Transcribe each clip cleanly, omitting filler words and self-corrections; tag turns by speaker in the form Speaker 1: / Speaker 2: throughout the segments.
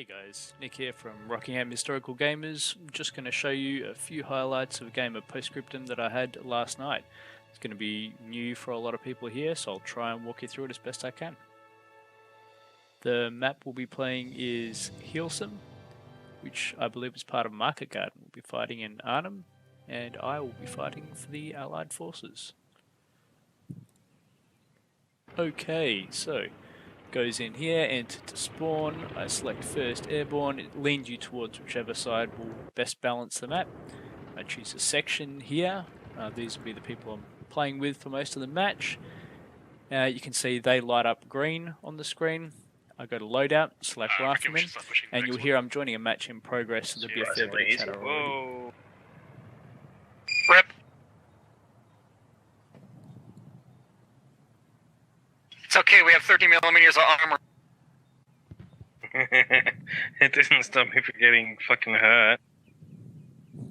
Speaker 1: Hey guys, Nick here from Rockingham Historical Gamers. I'm just going to show you a few highlights of a game of Post Scriptum that I had last night. It's going to be new for a lot of people here, so I'll try and walk you through it as best I can. The map we'll be playing is Hilsum, which I believe is part of Market Garden. We'll be fighting in Arnheim, and I will be fighting for the Allied forces. Okay, so goes in here, enter to spawn, I select First Airborne, it leads you towards whichever side will best balance the map. I choose a section here, these will be the people I'm playing with for most of the match. You can see they light up green on the screen. I go to loadout, select rifleman, and you'll hear I'm joining a match in progress, so there'll be a fair bit of chatter already.
Speaker 2: Rip. It's okay, we have 30mm of armor.
Speaker 3: It doesn't stop me from getting fucking hurt.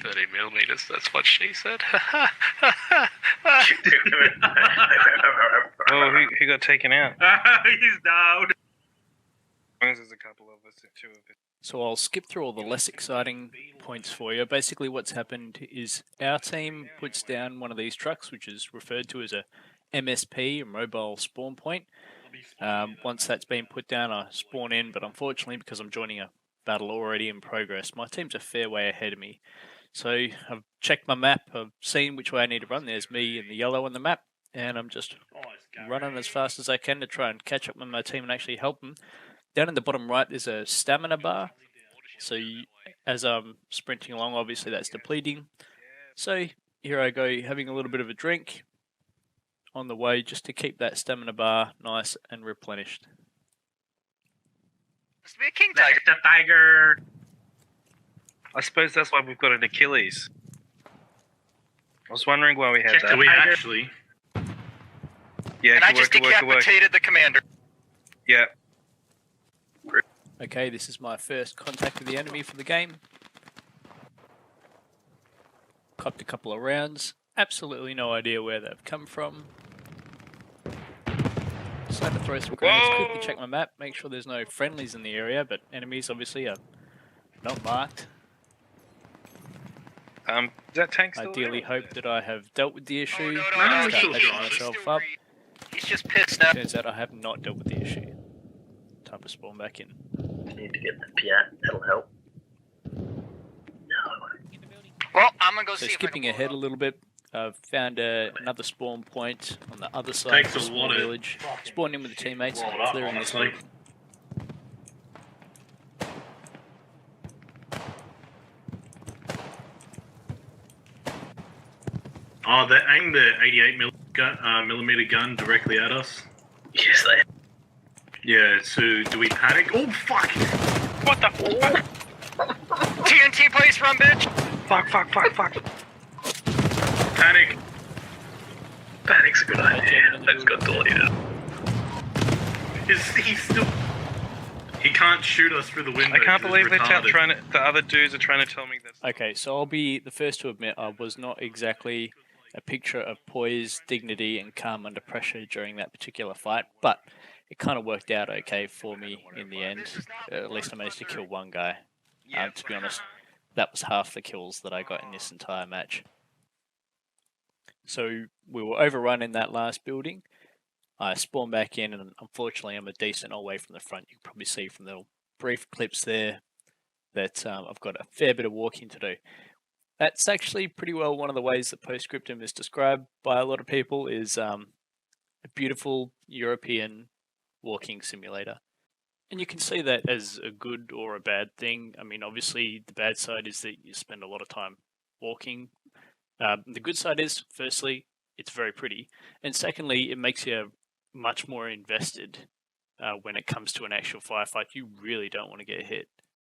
Speaker 4: 30mm, that's what she said.
Speaker 3: Oh, who got taken out?
Speaker 4: He's down.
Speaker 3: There's a couple of us, two of us.
Speaker 1: So I'll skip through all the less exciting points for you. Basically what's happened is our team puts down one of these trucks, which is referred to as a MSP, a mobile spawn point. Once that's been put down, I spawn in, but unfortunately, because I'm joining a battle already in progress, my team's a fair way ahead of me. So I've checked my map, I've seen which way I need to run. There's me in the yellow on the map, and I'm just running as fast as I can to try and catch up with my team and actually help them. Down in the bottom right, there's a stamina bar. So as I'm sprinting along, obviously that's depleting. So here I go, having a little bit of a drink on the way, just to keep that stamina bar nice and replenished.
Speaker 2: Must be a king tiger.
Speaker 4: The tiger.
Speaker 3: I suppose that's why we've got an Achilles. I was wondering why we had that.
Speaker 4: Do we actually?
Speaker 3: Yeah,
Speaker 2: And I just decapitated the commander.
Speaker 3: Yeah.
Speaker 1: Okay, this is my first contact with the enemy for the game. Copped a couple of rounds. Absolutely no idea where they've come from. Decided to throw some grenades, quickly check my map, make sure there's no friendlies in the area, but enemies obviously are not marked.
Speaker 3: Is that tank still
Speaker 1: Ideally
Speaker 3: there?
Speaker 1: hope that I have dealt with the issue.
Speaker 2: No,
Speaker 1: Start
Speaker 4: still
Speaker 1: patching
Speaker 4: alive.
Speaker 1: myself up.
Speaker 2: He's just pissed now.
Speaker 1: Turns out I have not dealt with the issue. Time to spawn back in.
Speaker 5: Need to get the Piat, that'll help.
Speaker 2: Well, I'm gonna go
Speaker 1: So
Speaker 2: see
Speaker 1: skipping
Speaker 2: if I can
Speaker 1: ahead a little bit, I've found another spawn point on the other side
Speaker 4: Takes
Speaker 1: of the
Speaker 4: a
Speaker 1: small
Speaker 4: lot of
Speaker 1: village. Spawn in with the teammates and
Speaker 4: up,
Speaker 1: clearing this
Speaker 4: honestly.
Speaker 1: loop.
Speaker 4: Oh, they aimed the 88mm gun directly at us.
Speaker 5: Yes, they.
Speaker 4: Yeah, so do we panic? Oh, fuck!
Speaker 3: What the fuck?
Speaker 2: TNT place run, bitch!
Speaker 3: Fuck.
Speaker 4: Panic!
Speaker 5: Panic's a good idea. That's got deleted.
Speaker 4: He's still... He can't shoot us through the window.
Speaker 3: I can't
Speaker 4: 'cause
Speaker 3: believe
Speaker 4: it's retarded.
Speaker 3: the other dudes are trying to tell me that.
Speaker 1: Okay, so I'll be the first to admit I was not exactly a picture of poise, dignity, and calm under pressure during that particular fight, but it kind of worked out okay for me in the end. At least I managed to kill one guy. To be honest, that was half the kills that I got in this entire match. So we were overrun in that last building. I spawned back in, and unfortunately I'm a decent way from the front. You can probably see from the brief clips there that I've got a fair bit of walking to do. That's actually pretty well one of the ways that Post Scriptum is described by a lot of people, is a beautiful European walking simulator. And you can see that as a good or a bad thing. I mean, obviously the bad side is that you spend a lot of time walking. The good side is, firstly, it's very pretty, and secondly, it makes you much more invested when it comes to an actual firefight. You really don't want to get hit.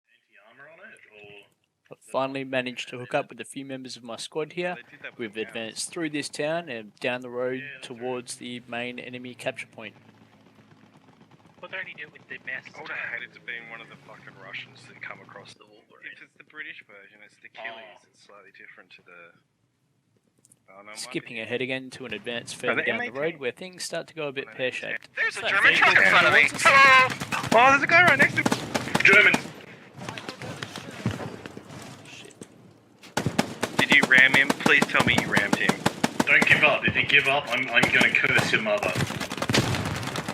Speaker 4: Anti-armor on it, or...
Speaker 1: I've finally managed to hook up with a few members of my squad here. We've advanced through this town and down the road towards the main enemy capture point.
Speaker 5: What do you do with the mess?
Speaker 3: I would have hated to be in one of the fucking Russians that come across the wall. If it's the British version, it's the Achilles. It's slightly different to the... Oh, no,
Speaker 1: Skipping ahead again to an advance further down the road where things start to go a bit pear-shaped.
Speaker 2: There's a German truck in front of me. Hello!
Speaker 3: Oh, there's a guy right next to me.
Speaker 4: German!
Speaker 3: ram him? Please tell me you rammed him.
Speaker 4: Don't give up. If you give up, I'm gonna curse your mother.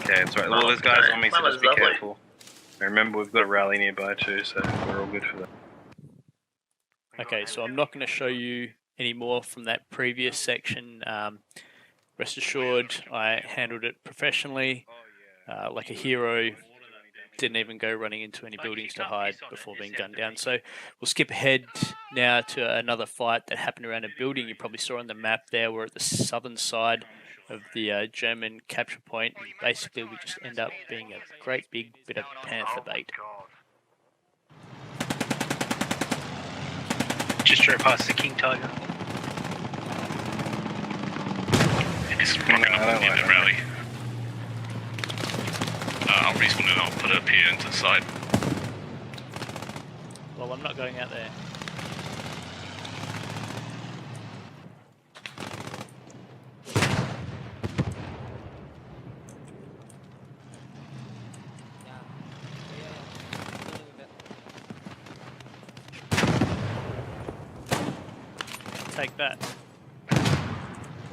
Speaker 3: Okay, that's right. Well, there's guys on me, so
Speaker 5: Mama's
Speaker 3: just be
Speaker 5: lovely.
Speaker 3: careful. And remember, we've got a rally nearby too, so we're all good for that.
Speaker 1: Okay, so I'm not going to show you any more from that previous section. Rest assured, I handled it professionally, like a hero. Didn't even go running into any buildings to hide before being gunned down. So we'll skip ahead now to another fight that happened around a building. You probably saw on the map there. We're at the southern side of the German capture point. And basically, we just end up being a great big bit of panther bait.
Speaker 6: Just drove past the King Tiger.
Speaker 7: It's rocking up in the rally. I'll respawn and I'll put it up here into the side.
Speaker 1: Well, I'm not going out there. Take that.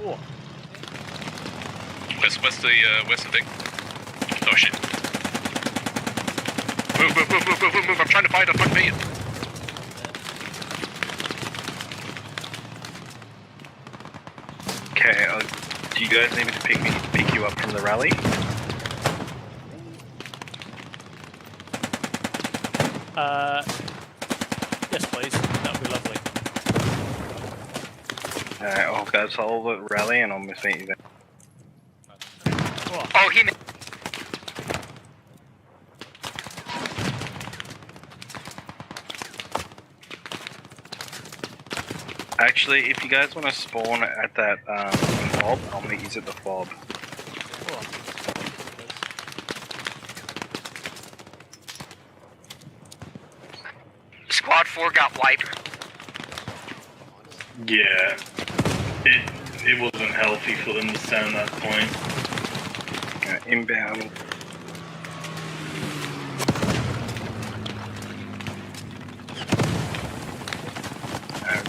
Speaker 1: Oh.
Speaker 7: Where's the thing? Oh shit. Move, I'm trying to find a fucking mate.
Speaker 3: Okay, do you guys need me to pick you up from the rally?
Speaker 1: Yes please, that would be lovely.
Speaker 3: Alright, I'll go solve the rally and I'll meet you there.
Speaker 2: Oh, he.
Speaker 3: Actually, if you guys want to spawn at that fob, I'll meet you at the fob.
Speaker 2: Squad 4 got wiped.
Speaker 4: Yeah. It wasn't healthy for them to stand that point.
Speaker 3: Inbound.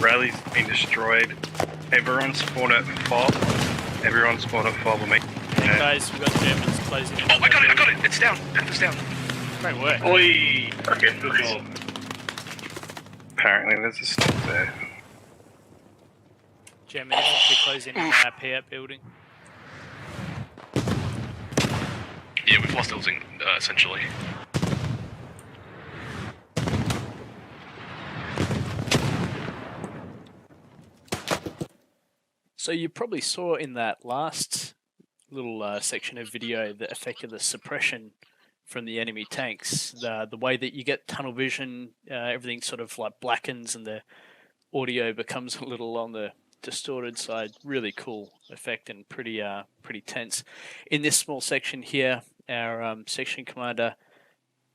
Speaker 3: Rally's been destroyed. Everyone spawn at fob. Everyone spawn at fob with me.
Speaker 1: Hey guys, we've got Germans closing in.
Speaker 7: Oh, I got it! It's down! Panther's down!
Speaker 1: Great work.
Speaker 4: Oi! Okay, good job.
Speaker 3: Apparently there's a stop there.
Speaker 1: Germans will be closing in our P-out building.
Speaker 7: Yeah, we've lost Elsing, essentially.
Speaker 1: So you probably saw in that last little section of video the effect of the suppression from the enemy tanks. The way that you get tunnel vision, everything sort of like blackens and the audio becomes a little on the distorted side. Really cool effect and pretty tense. In this small section here, our section commander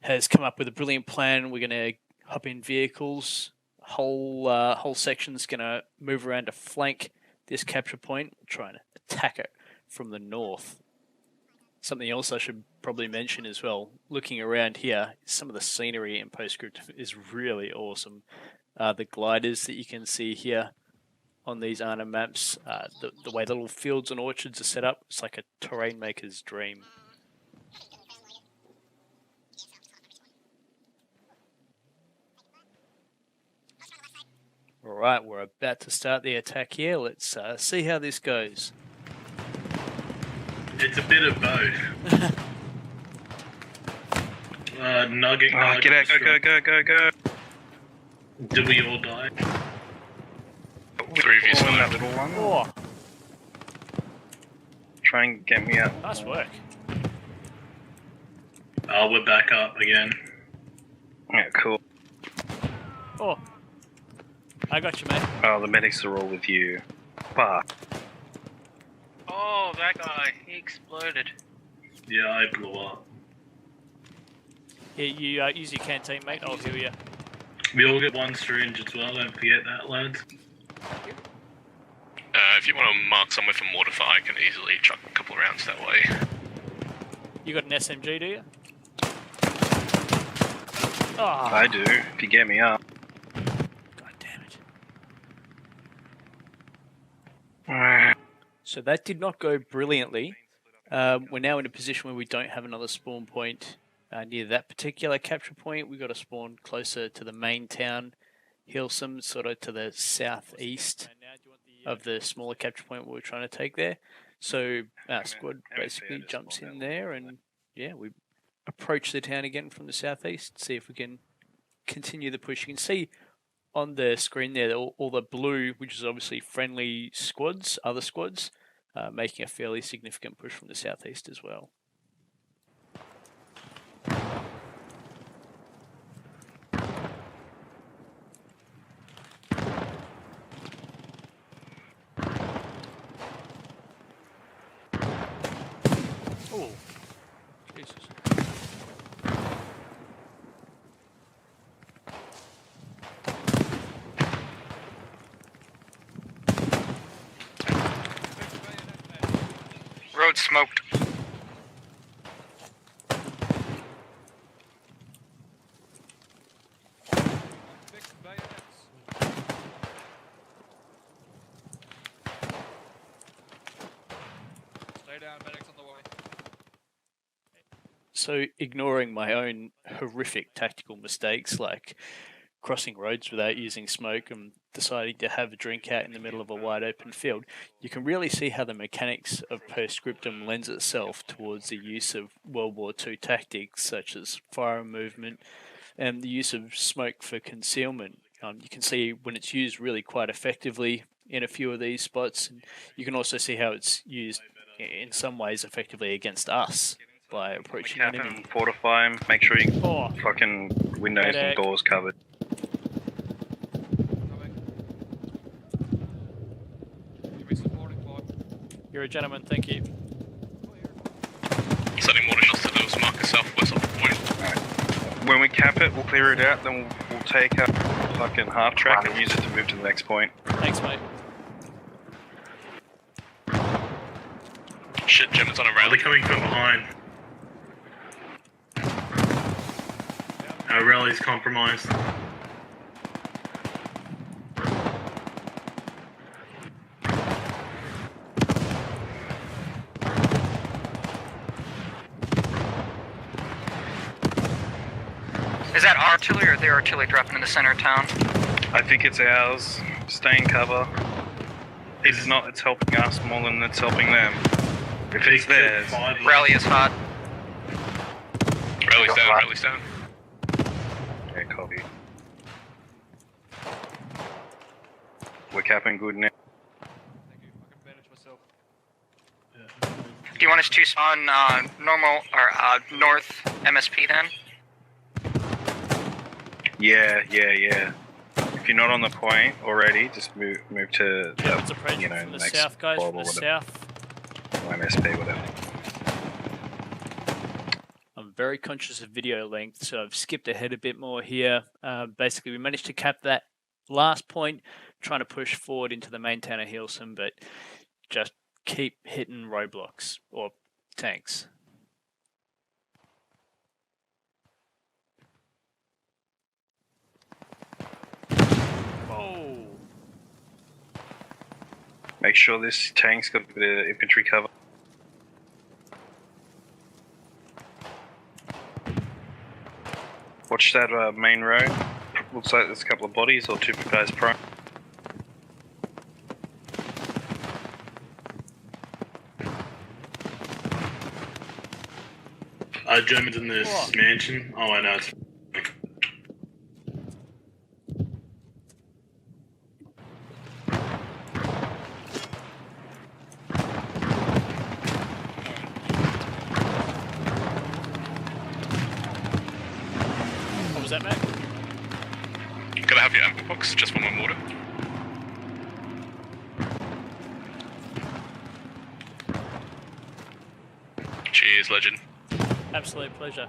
Speaker 1: has come up with a brilliant plan. We're going to hop in vehicles. Whole section's going to move around to flank this capture point. We'll try and attack it from the north. Something else I should probably mention as well, looking around here, some of the scenery in Post Scriptum is really awesome. The gliders that you can see here on these Arnheim maps, the way the little fields and orchards are set up, it's like a terrain maker's dream. Alright, we're about to start the attack here. Let's see how this goes.
Speaker 4: It's a bit of both. Nugget.
Speaker 3: Oh, get out, go.
Speaker 4: Did we all die?
Speaker 7: Three of you
Speaker 3: On that
Speaker 7: survived.
Speaker 3: little one.
Speaker 1: Oh,
Speaker 3: Try and get me out.
Speaker 1: nice work.
Speaker 4: We're back up again.
Speaker 3: Yeah, cool.
Speaker 1: Oh, I got you, mate.
Speaker 3: Oh, the medics are all with you. Bah.
Speaker 6: Oh, that guy, he exploded.
Speaker 4: Yeah, I blew up.
Speaker 1: Yeah, you use your canteen, mate. I'll heal you.
Speaker 4: We all get one syringe as well, don't forget that, lads.
Speaker 7: If you want to mark somewhere for mortify, I can easily chuck a couple of rounds that way.
Speaker 1: You got an SMG, do you? Oh,
Speaker 3: I do, if you get me up.
Speaker 1: God damn it. So that did not go brilliantly. We're now in a position where we don't have another spawn point near that particular capture point. We've got to spawn closer to the main town, Hilsum, sort of to the southeast of the smaller capture point we're trying to take there. So our squad basically jumps in there, and yeah, we approach the town again from the southeast, see if we can continue the push. You can see on the screen there all the blue, which is obviously friendly squads, other squads, making a fairly significant push from the southeast as well. Oh, Jesus.
Speaker 2: Road smoked.
Speaker 8: Stay down, medics on the way.
Speaker 1: So ignoring my own horrific tactical mistakes, like crossing roads without using smoke and deciding to have a drink out in the middle of a wide open field, you can really see how the mechanics of Post Scriptum lends itself towards the use of World War II tactics such as fire movement and the use of smoke for concealment. You can see when it's used really quite effectively in a few of these spots, and you can also see how it's used in some ways effectively against us by approaching an enemy.
Speaker 3: Fortify him, make sure you
Speaker 1: Oh,
Speaker 3: fucking windows and doors covered.
Speaker 8: Give me supporting fire.
Speaker 1: you're a gentleman, thank you.
Speaker 7: Sending mortar shells to those markers southwest of the point.
Speaker 3: When we cap it, we'll clear it out, then we'll take a fucking half track and use it to move to the next point.
Speaker 1: Thanks, mate.
Speaker 7: Shit, Germans on a
Speaker 4: Are they
Speaker 7: rally.
Speaker 4: coming from behind? Our rally's compromised.
Speaker 2: Is that artillery or their artillery dropping in the center of town?
Speaker 3: I think it's ours. Stay in cover. If not, it's helping us more than it's helping them. If it's theirs.
Speaker 2: Rally is hot.
Speaker 7: Rally's down, rally's down.
Speaker 3: Yeah, copy. We're capping good now.
Speaker 8: Thank you. I can manage myself.
Speaker 2: Do you want us to spawn normal or north MSP then?
Speaker 3: Yeah. If you're not on the point already, just move to
Speaker 1: Yeah, it's approaching
Speaker 3: you know,
Speaker 1: from the
Speaker 3: next
Speaker 1: south, guys,
Speaker 3: blob
Speaker 1: from
Speaker 3: or
Speaker 1: the
Speaker 3: whatever.
Speaker 1: south.
Speaker 3: MSP, whatever.
Speaker 1: I'm very conscious of video length, so I've skipped ahead a bit more here. Basically, we managed to cap that last point, trying to push forward into the main town of Hilsum, but just keep hitting roadblocks or tanks. Oh,
Speaker 3: Make sure this tank's got a bit of infantry cover. Watch that main road. Looks like there's a couple of bodies or two guys prone.
Speaker 4: Germans in this
Speaker 1: Oh.
Speaker 4: mansion. Oh, I know. It's
Speaker 1: what was that, Mac?
Speaker 7: Gotta have your ammo box, just one more mortar. Cheers, legend.
Speaker 1: Absolute pleasure.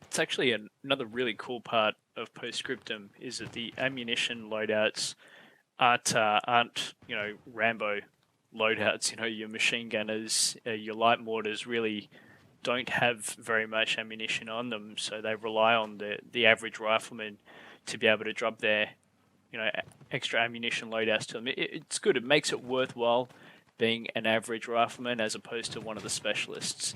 Speaker 1: It's actually another really cool part of Post Scriptum is that the ammunition loadouts aren't Rambo loadouts. You know, your machine gunners, your light mortars really don't have very much ammunition on them, so they rely on the average rifleman to be able to drop their extra ammunition loadouts to them. It's good. It makes it worthwhile being an average rifleman as opposed to one of the specialists.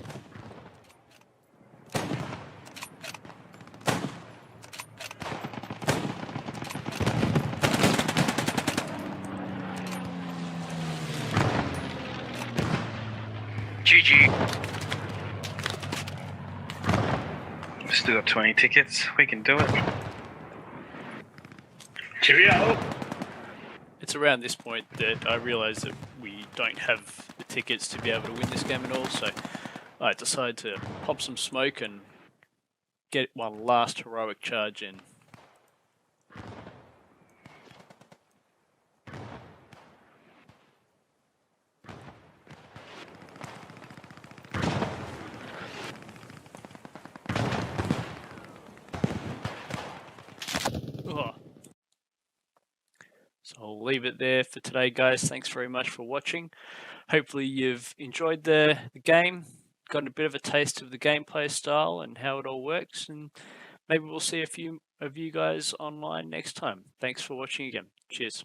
Speaker 2: GG.
Speaker 3: We've still got 20 tickets. We can do it.
Speaker 4: Cheerio!
Speaker 1: It's around this point that I realise that we don't have the tickets to be able to win this game at all, so I decided to pop some smoke and get one last heroic charge in. So I'll leave it there for today, guys. Thanks very much for watching. Hopefully you've enjoyed the game, gotten a bit of a taste of the gameplay style and how it all works, and maybe we'll see a few of you guys online next time. Thanks for watching again. Cheers.